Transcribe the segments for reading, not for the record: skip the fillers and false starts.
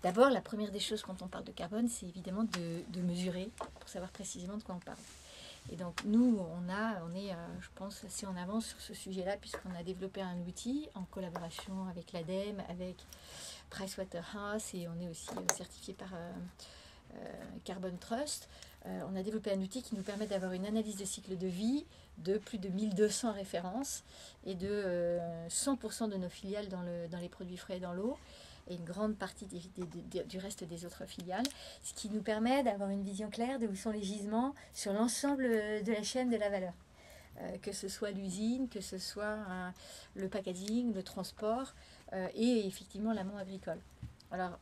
D'abord, la première des choses quand on parle de carbone, c'est évidemment de mesurer pour savoir précisément de quoi on parle. Et donc nous, on est, je pense, assez en avance sur ce sujet-là, puisqu'on a développé un outil en collaboration avec l'ADEME, avec Pricewaterhouse, et on est aussi certifié par Carbon Trust. On a développé un outil qui nous permet d'avoir une analyse de cycle de vie de plus de 1200 références et de 100% de nos filiales dans les produits frais et dans l'eau, et une grande partie du reste des autres filiales, ce qui nous permet d'avoir une vision claire de où sont les gisements sur l'ensemble de la chaîne de la valeur. Que ce soit l'usine, que ce soit le packaging, le transport et effectivement l'amont agricole. Alors,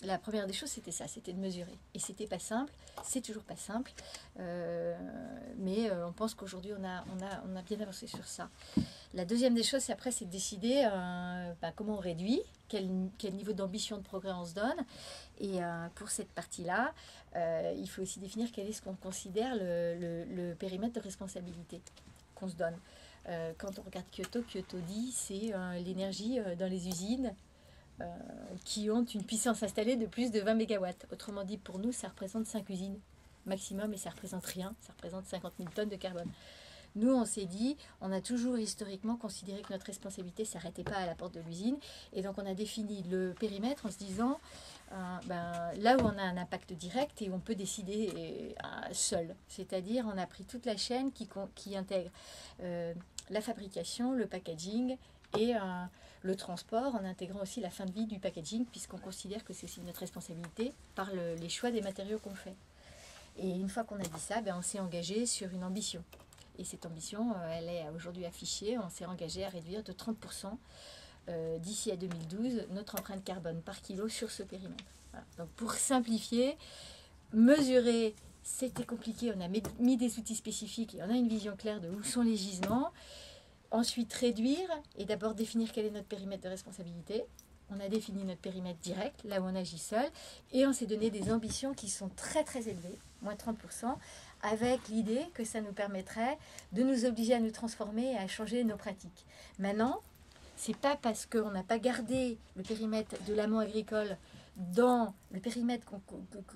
la première des choses, c'était ça, c'était de mesurer. Et c'était pas simple, c'est toujours pas simple, mais on pense qu'aujourd'hui, on a bien avancé sur ça. La deuxième des choses, c'est de décider comment on réduit, quel niveau d'ambition de progrès on se donne. Et pour cette partie-là, il faut aussi définir quel est ce qu'on considère le périmètre de responsabilité qu'on se donne. Quand on regarde Kyoto, Kyoto dit c'est l'énergie dans les usines qui ont une puissance installée de plus de 20 MW. Autrement dit, pour nous, ça représente 5 usines maximum et ça représente rien, ça représente 50 000 tonnes de carbone. Nous, on s'est dit, on a toujours historiquement considéré que notre responsabilité ne s'arrêtait pas à la porte de l'usine. Et donc, on a défini le périmètre en se disant, là où on a un impact direct et on peut décider seul. C'est-à-dire, on a pris toute la chaîne qui intègre la fabrication, le packaging et le transport, en intégrant aussi la fin de vie du packaging, puisqu'on considère que c'est aussi notre responsabilité par les choix des matériaux qu'on fait. Et une fois qu'on a dit ça, on s'est engagé sur une ambition. Et cette ambition, elle est aujourd'hui affichée. On s'est engagé à réduire de 30% d'ici à 2012 notre empreinte carbone par kilo sur ce périmètre. Voilà. Donc pour simplifier, mesurer, c'était compliqué. On a mis des outils spécifiques et on a une vision claire de où sont les gisements. Ensuite, réduire et d'abord définir quel est notre périmètre de responsabilité. On a défini notre périmètre direct, là où on agit seul, et on s'est donné des ambitions qui sont très très élevées, moins 30%, avec l'idée que ça nous permettrait de nous obliger à nous transformer et à changer nos pratiques. Maintenant, c'est pas parce qu'on n'a pas gardé le périmètre de l'amont agricole dans le périmètre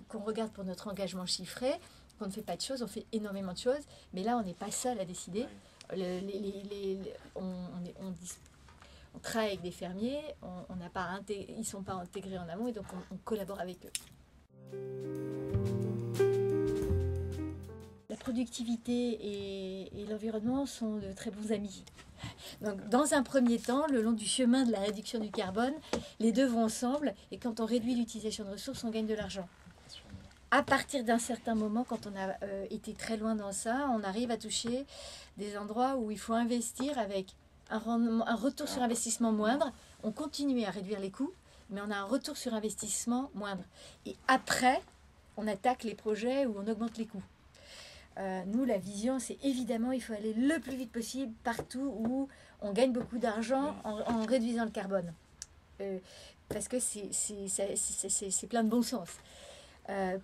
qu'on regarde pour notre engagement chiffré qu'on ne fait pas de choses, on fait énormément de choses, mais là on n'est pas seul à décider. On travaille avec des fermiers, ils ne sont pas intégrés en amont et donc on collabore avec eux. La productivité et l'environnement sont de très bons amis. Donc, dans un premier temps, le long du chemin de la réduction du carbone, les deux vont ensemble et quand on réduit l'utilisation de ressources, on gagne de l'argent. À partir d'un certain moment, quand on a été très loin dans ça, on arrive à toucher des endroits où il faut investir avec un retour sur investissement moindre. On continue à réduire les coûts, mais on a un retour sur investissement moindre. Et après, on attaque les projets où on augmente les coûts. Nous, la vision, c'est évidemment, il faut aller le plus vite possible partout où on gagne beaucoup d'argent en réduisant le carbone. Parce que c'est plein de bon sens.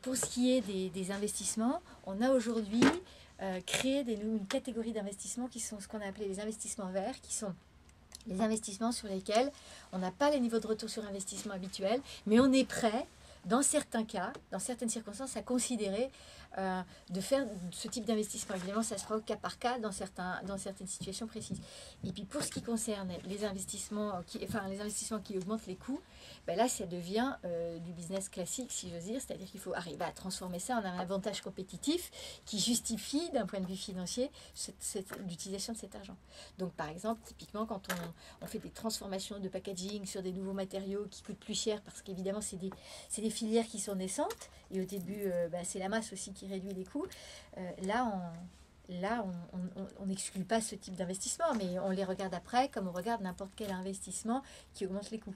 Pour ce qui est des investissements, on a aujourd'hui créé une catégorie d'investissements qui sont ce qu'on a appelé les investissements verts, qui sont les investissements sur lesquels on n'a pas les niveaux de retour sur investissement habituels, mais on est prêt, dans certains cas, dans certaines circonstances, à considérer de faire ce type d'investissement. Évidemment, ça se fera au cas par cas dans certaines situations précises. Et puis pour ce qui concerne les investissements qui augmentent les coûts, là, ça devient du business classique, si j'ose dire, c'est-à-dire qu'il faut arriver à transformer ça en un avantage compétitif qui justifie, d'un point de vue financier, l'utilisation de cet argent. Donc, par exemple, typiquement, quand on fait des transformations de packaging sur des nouveaux matériaux qui coûtent plus cher, parce qu'évidemment, c'est des filières qui sont naissantes, et au début, c'est la masse aussi qui réduit les coûts. Là, on n'exclut pas ce type d'investissement, mais on les regarde après comme on regarde n'importe quel investissement qui augmente les coûts.